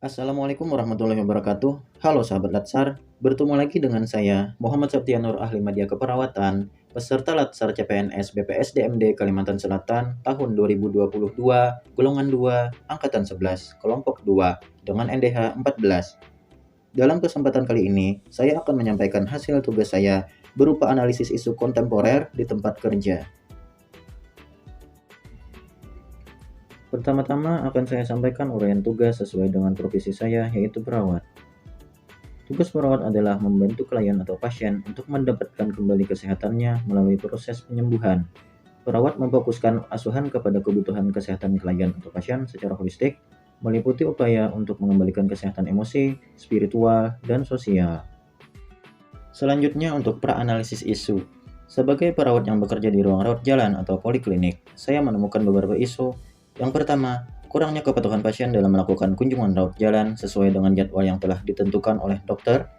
Assalamualaikum warahmatullahi wabarakatuh. Halo sahabat Latsar, bertemu lagi dengan saya Muhammad Septianur Ahli Media Keperawatan, peserta Latsar CPNS BPSDMD Kalimantan Selatan tahun 2022, golongan 2, angkatan 11, kelompok 2 dengan NDH 14. Dalam kesempatan kali ini, saya akan menyampaikan hasil tugas saya berupa analisis isu kontemporer di tempat kerja. Pertama-tama akan saya sampaikan uraian tugas sesuai dengan profesi saya, yaitu perawat. Tugas perawat adalah membantu klien atau pasien untuk mendapatkan kembali kesehatannya melalui proses penyembuhan. Perawat memfokuskan asuhan kepada kebutuhan kesehatan klien atau pasien secara holistik, meliputi upaya untuk mengembalikan kesehatan emosi, spiritual, dan sosial. Selanjutnya untuk praanalisis isu. Sebagai perawat yang bekerja di ruang rawat jalan atau poliklinik, saya menemukan beberapa isu. Yang pertama, kurangnya kepatuhan pasien dalam melakukan kunjungan rawat jalan sesuai dengan jadwal yang telah ditentukan oleh dokter.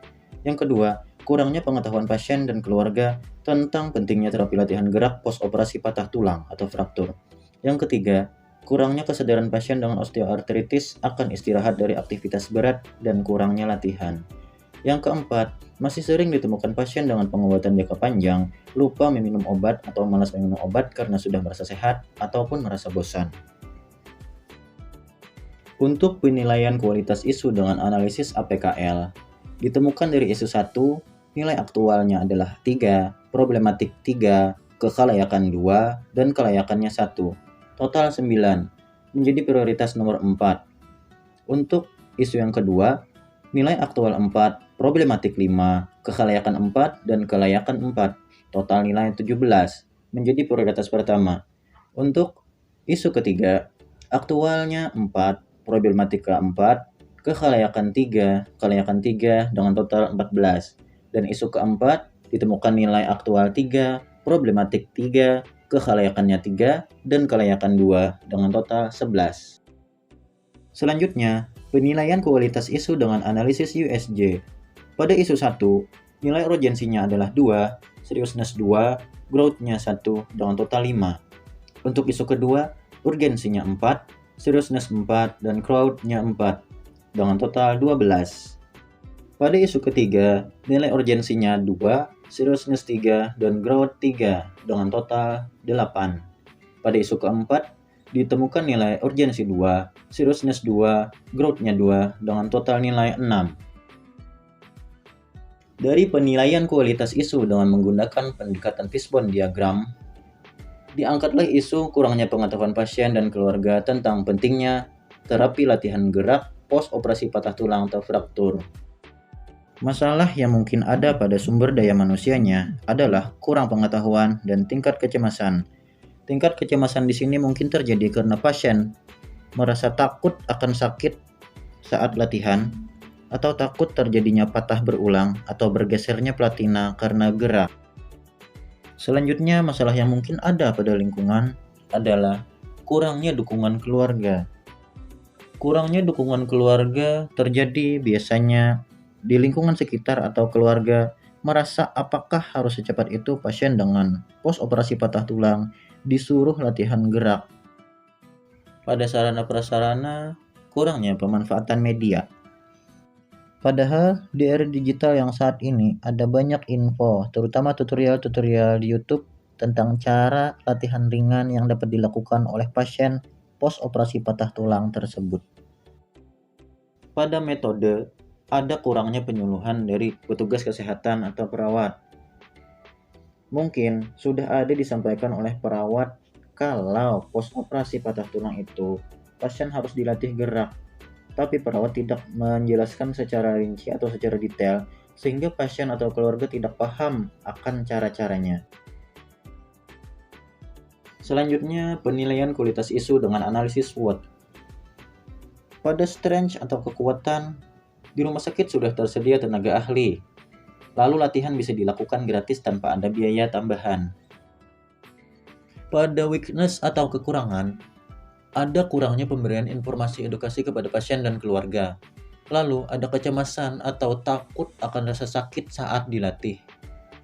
Yang kedua, kurangnya pengetahuan pasien dan keluarga tentang pentingnya terapi latihan gerak post-operasi patah tulang atau fraktur. Yang ketiga, kurangnya kesadaran pasien dengan osteoartritis akan istirahat dari aktivitas berat dan kurangnya latihan. Yang keempat, masih sering ditemukan pasien dengan pengobatan jangka panjang, lupa meminum obat atau malas meminum obat karena sudah merasa sehat ataupun merasa bosan. Untuk penilaian kualitas isu dengan analisis APKL, ditemukan dari isu 1, nilai aktualnya adalah 3, problematik 3, kekalayakan 2, dan kelayakannya 1. Total 9, menjadi prioritas nomor 4. Untuk isu yang kedua, nilai aktual 4, problematik 5, kekalayakan 4, dan kelayakan 4. Total nilai 17, menjadi prioritas pertama. Untuk isu ketiga, aktualnya 4, problematika 4, kelayakan 3 dengan total 14. Dan isu keempat, ditemukan nilai aktual 3, problematik 3, kelayakannya 3, dan kelayakan 2 dengan total 11. Selanjutnya, penilaian kualitas isu dengan analisis USJ. Pada isu 1, nilai urgensinya adalah 2, seriousness 2, growth-nya 1 dengan total 5. Untuk isu kedua, urgensinya 4, seriousness 4, dan crowd-nya 4, dengan total 12. Pada isu ketiga, nilai urgensinya 2, seriousness 3, dan growth 3, dengan total 8. Pada isu keempat, ditemukan nilai urgensi 2, seriousness 2, growth-nya 2, dengan total nilai 6. Dari penilaian kualitas isu dengan menggunakan pendekatan fishbone diagram, diangkatlah isu kurangnya pengetahuan pasien dan keluarga tentang pentingnya terapi latihan gerak post-operasi patah tulang atau fraktur. Masalah yang mungkin ada pada sumber daya manusianya adalah kurang pengetahuan dan tingkat kecemasan. Tingkat kecemasan di sini mungkin terjadi karena pasien merasa takut akan sakit saat latihan, atau takut terjadinya patah berulang atau bergesernya platina karena gerak. Selanjutnya, masalah yang mungkin ada pada lingkungan adalah kurangnya dukungan keluarga. Kurangnya dukungan keluarga terjadi biasanya di lingkungan sekitar atau keluarga merasa apakah harus secepat itu pasien dengan post operasi patah tulang disuruh latihan gerak. Pada sarana prasarana, kurangnya pemanfaatan media. Padahal di era digital yang saat ini ada banyak info, terutama tutorial-tutorial di YouTube tentang cara latihan ringan yang dapat dilakukan oleh pasien post operasi patah tulang tersebut. Pada metode, ada kurangnya penyuluhan dari petugas kesehatan atau perawat. Mungkin sudah ada disampaikan oleh perawat kalau post operasi patah tulang itu pasien harus dilatih gerak, tapi perawat tidak menjelaskan secara rinci atau secara detail sehingga pasien atau keluarga tidak paham akan cara-caranya. Selanjutnya, penilaian kualitas isu dengan analisis SWOT. Pada strength atau kekuatan, di rumah sakit sudah tersedia tenaga ahli. Lalu latihan bisa dilakukan gratis tanpa ada biaya tambahan. Pada weakness atau kekurangan, ada kurangnya pemberian informasi edukasi kepada pasien dan keluarga. Lalu ada kecemasan atau takut akan rasa sakit saat dilatih.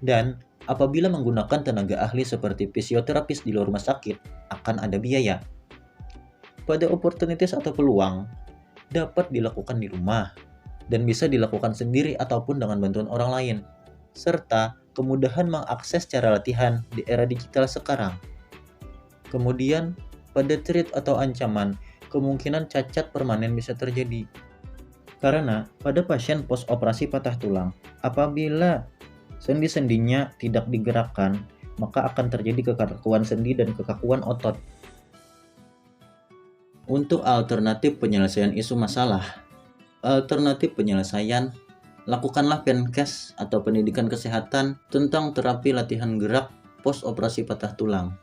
Dan apabila menggunakan tenaga ahli seperti fisioterapis di luar rumah sakit, akan ada biaya. Pada opportunities atau peluang, dapat dilakukan di rumah dan bisa dilakukan sendiri ataupun dengan bantuan orang lain, serta kemudahan mengakses cara latihan di era digital sekarang. Kemudian, pada threat atau ancaman, kemungkinan cacat permanen bisa terjadi. Karena pada pasien post-operasi patah tulang, apabila sendi-sendinya tidak digerakkan, maka akan terjadi kekakuan sendi dan kekakuan otot. Untuk alternatif penyelesaian isu masalah, lakukanlah penkes atau pendidikan kesehatan tentang terapi latihan gerak post-operasi patah tulang.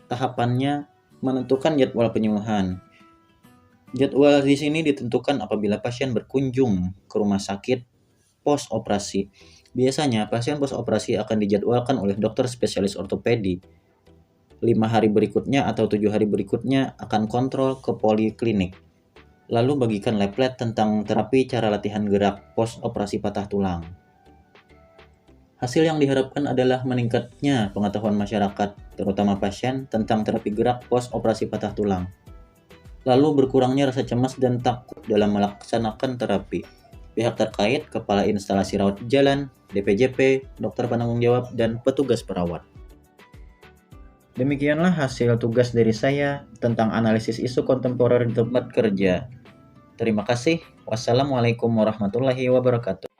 Tahapannya, menentukan jadwal penyuluhan. Jadwal di sini ditentukan apabila pasien berkunjung ke rumah sakit post-operasi. Biasanya, pasien post-operasi akan dijadwalkan oleh dokter spesialis ortopedi. 5 hari berikutnya atau 7 hari berikutnya akan kontrol ke poliklinik. Lalu bagikan leaflet tentang terapi cara latihan gerak post-operasi patah tulang. Hasil yang diharapkan adalah meningkatnya pengetahuan masyarakat, terutama pasien, tentang terapi gerak post-operasi patah tulang. Lalu berkurangnya rasa cemas dan takut dalam melaksanakan terapi. Pihak terkait, kepala instalasi rawat jalan, DPJP, dokter penanggung jawab, dan petugas perawat. Demikianlah hasil tugas dari saya tentang analisis isu kontemporer di tempat kerja. Terima kasih. Wassalamualaikum warahmatullahi wabarakatuh.